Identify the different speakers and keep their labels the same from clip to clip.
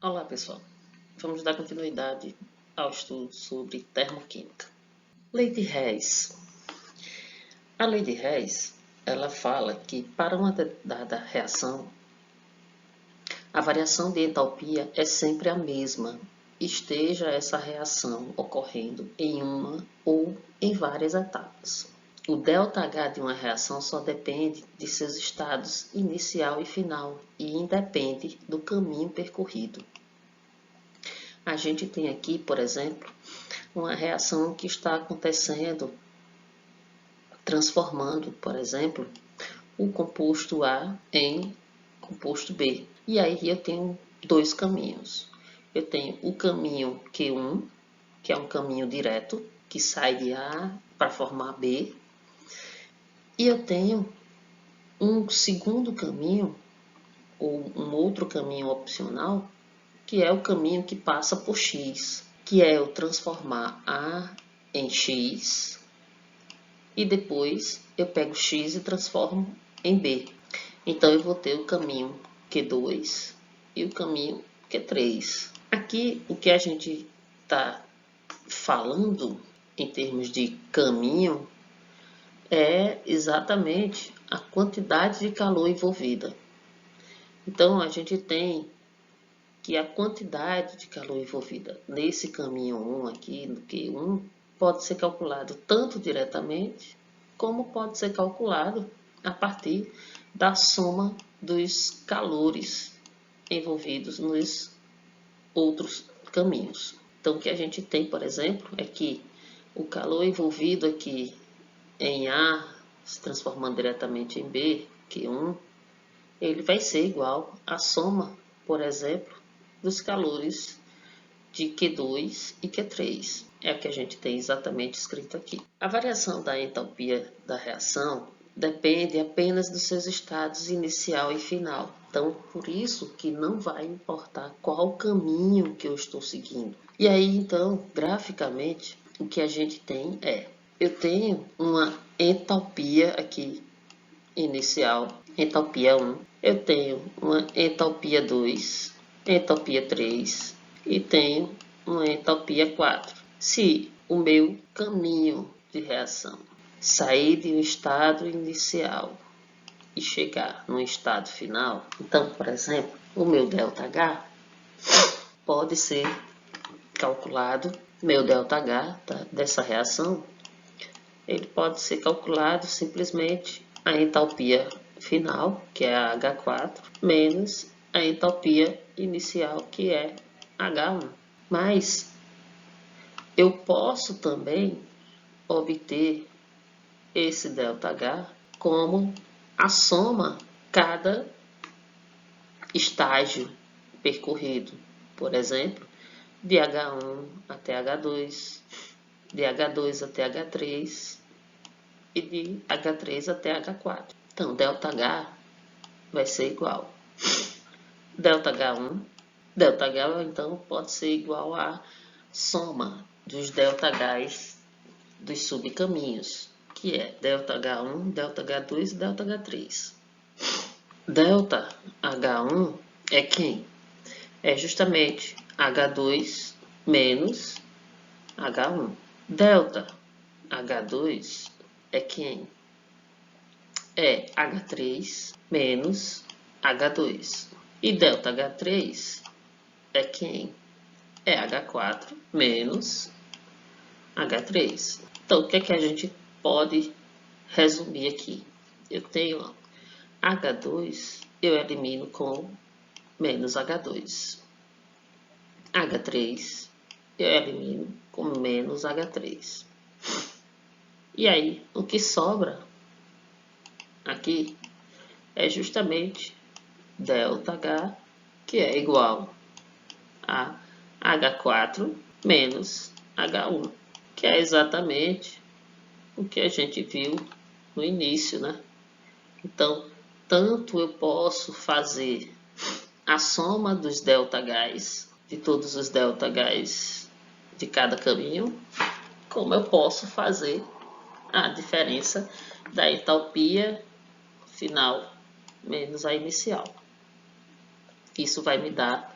Speaker 1: Olá pessoal, vamos dar continuidade ao estudo sobre termoquímica. Lei de Hess. A lei de Hess, ela fala que para uma dada reação, a variação de entalpia é sempre a mesma, esteja essa reação ocorrendo em uma ou em várias etapas. O ΔH de uma reação só depende de seus estados inicial e final e independe do caminho percorrido. A gente tem aqui, por exemplo, uma reação que está acontecendo, transformando, por exemplo, o composto A em composto B. E aí eu tenho dois caminhos. Eu tenho o caminho Q1, que é um caminho direto, que sai de A para formar B. E eu tenho um segundo caminho, ou um outro caminho opcional, que é o caminho que passa por X, que é eu transformar A em X e depois eu pego X e transformo em B. Então eu vou ter o caminho Q2 e o caminho Q3. Aqui o que a gente está falando em termos de caminho é exatamente a quantidade de calor envolvida. Então a gente tem que a quantidade de calor envolvida nesse caminho 1 aqui, no Q1, pode ser calculado tanto diretamente, como pode ser calculado a partir da soma dos calores envolvidos nos outros caminhos. Então, o que a gente tem, por exemplo, é que o calor envolvido aqui em A, se transformando diretamente em B, Q1, ele vai ser igual à soma, por exemplo, dos calores de Q2 e Q3. É o que a gente tem exatamente escrito aqui. A variação da entalpia da reação depende apenas dos seus estados inicial e final. Então, por isso que não vai importar qual caminho que eu estou seguindo. E aí, então, graficamente, o que a gente tem é, eu tenho uma entalpia aqui inicial, entalpia 1. Eu tenho uma entalpia 2, entalpia 3 e tenho uma entalpia 4. Se o meu caminho de reação sair de um estado inicial e chegar no estado final, então, por exemplo, o meu ΔH pode ser calculado, meu ΔH dessa reação, ele pode ser calculado simplesmente a entalpia final, que é a H4, menos a entalpia inicial, que é H1. Mas eu posso também obter esse ΔH como a soma cada estágio percorrido. Por exemplo, de H1 até H2, de H2 até H3 e de H3 até H4. Então, ΔH vai ser igual ΔH1. ΔH, então, pode ser igual à soma dos ΔHs dos subcaminhos, que é ΔH1, ΔH2 e ΔH3. ΔH1 é quem? É justamente H2 menos H1. ΔH2 é quem? É H3 menos H2. E ΔH3 é quem? É H4 menos H3. Então, o que é que a gente pode resumir aqui? Eu tenho H2, eu elimino com menos H2. H3, eu elimino com menos H3. E aí, o que sobra aqui é justamente ΔH, que é igual a H4 menos H1, que é exatamente o que a gente viu no início, né? Então, tanto eu posso fazer a soma dos ΔHs, de todos os ΔHs de cada caminho, como eu posso fazer a diferença da entalpia final menos a inicial. Isso vai me dar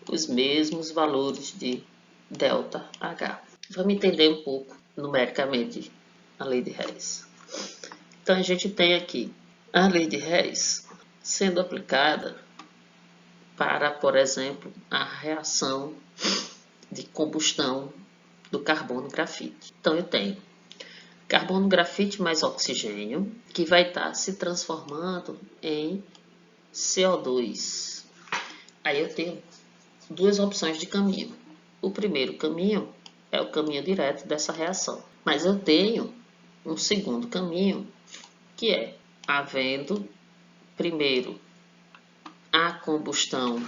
Speaker 1: os mesmos valores de ΔH. Vamos entender um pouco numericamente a lei de Hess. Então a gente tem aqui a lei de Hess sendo aplicada para, por exemplo, a reação de combustão do carbono grafite. Então eu tenho carbono grafite mais oxigênio, que vai estar se transformando em CO2. Aí eu tenho duas opções de caminho. O primeiro caminho é o caminho direto dessa reação. Mas eu tenho um segundo caminho, que é havendo primeiro a combustão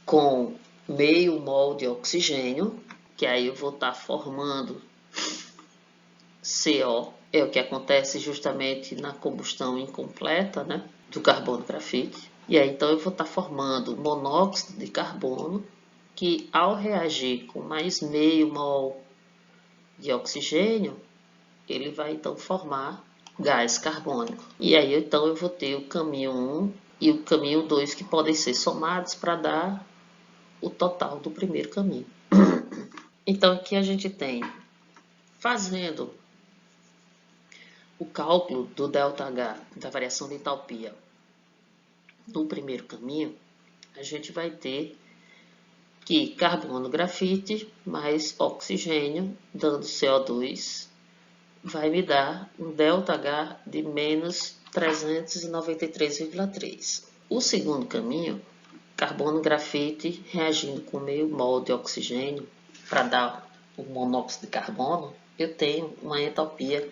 Speaker 1: com meio mol de oxigênio, que aí eu vou estar formando CO, é o que acontece justamente na combustão incompleta, né, do carbono grafite. E aí então eu vou estar formando monóxido de carbono, que ao reagir com mais meio mol de oxigênio, ele vai então formar gás carbônico. E aí então eu vou ter o caminho 1 e o caminho 2 que podem ser somados para dar o total do primeiro caminho. Então aqui a gente tem, fazendo o cálculo do ΔH, da variação de entalpia, no primeiro caminho, a gente vai ter que carbono grafite mais oxigênio, dando CO2, vai me dar um ΔH de menos 393,3. O segundo caminho, carbono grafite reagindo com meio mol de oxigênio para dar o monóxido de carbono, eu tenho uma entalpia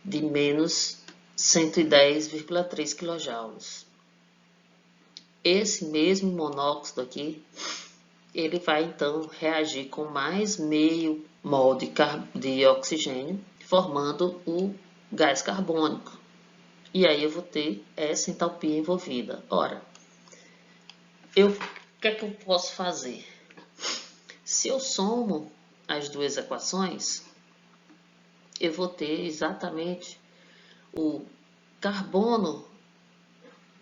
Speaker 1: de menos 110,3 kJ. Esse mesmo monóxido aqui, ele vai então reagir com mais meio mol de oxigênio, formando o gás carbônico. E aí eu vou ter essa entalpia envolvida. Ora, o que é que eu posso fazer? Se eu somo as duas equações, eu vou ter exatamente o carbono,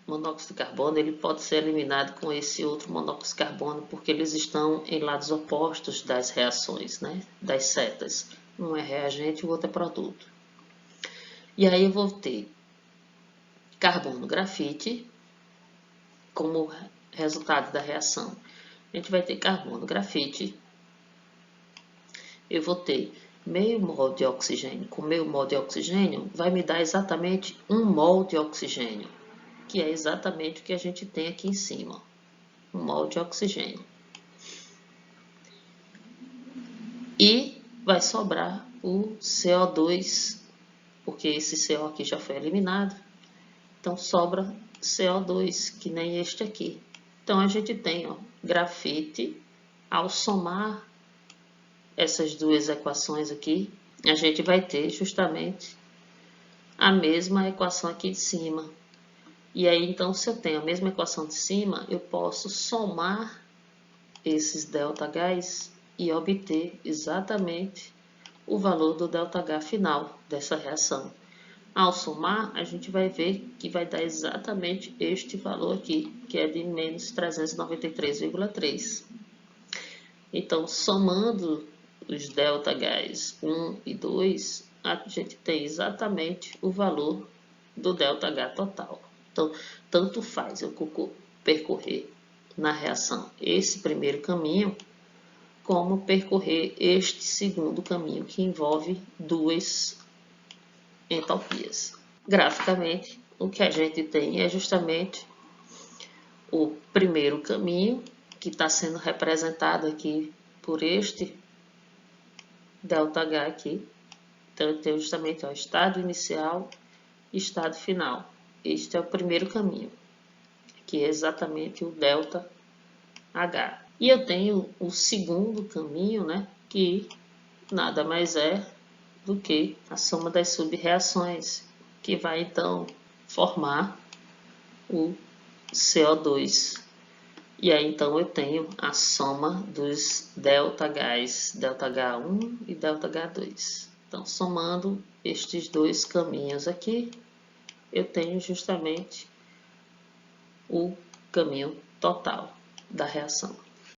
Speaker 1: monóxido de carbono, ele pode ser eliminado com esse outro monóxido de carbono, porque eles estão em lados opostos das reações, né? Das setas. Um é reagente e o outro é produto. E aí eu vou ter carbono grafite como resultado da reação. A gente vai ter carbono grafite. Eu vou ter meio mol de oxigênio com meio mol de oxigênio, vai me dar exatamente 1 mol de oxigênio, que é exatamente o que a gente tem aqui em cima, 1 mol de oxigênio. E vai sobrar o CO2, porque esse CO aqui já foi eliminado, então sobra CO2, que nem este aqui. Então a gente tem, ó, grafite, ao somar essas duas equações aqui, a gente vai ter justamente a mesma equação aqui de cima. E aí, então, se eu tenho a mesma equação de cima, eu posso somar esses ΔHs e obter exatamente o valor do ΔH final dessa reação. Ao somar, a gente vai ver que vai dar exatamente este valor aqui, que é de menos 393,3. Então, somando os ΔHs 1 e 2, a gente tem exatamente o valor do ΔH total. Então, tanto faz eu percorrer na reação esse primeiro caminho, como percorrer este segundo caminho, que envolve duas entalpias. Graficamente, o que a gente tem é justamente o primeiro caminho, que está sendo representado aqui por este ΔH aqui. Então, eu tenho justamente o estado inicial e estado final. Este é o primeiro caminho, que é exatamente o ΔH. E eu tenho o segundo caminho, né, que nada mais é do que a soma das subreações, que vai então formar o CO2. E aí então eu tenho a soma dos ΔHs, ΔH1 e ΔH2. Então, somando estes dois caminhos aqui, eu tenho justamente o caminho total da reação.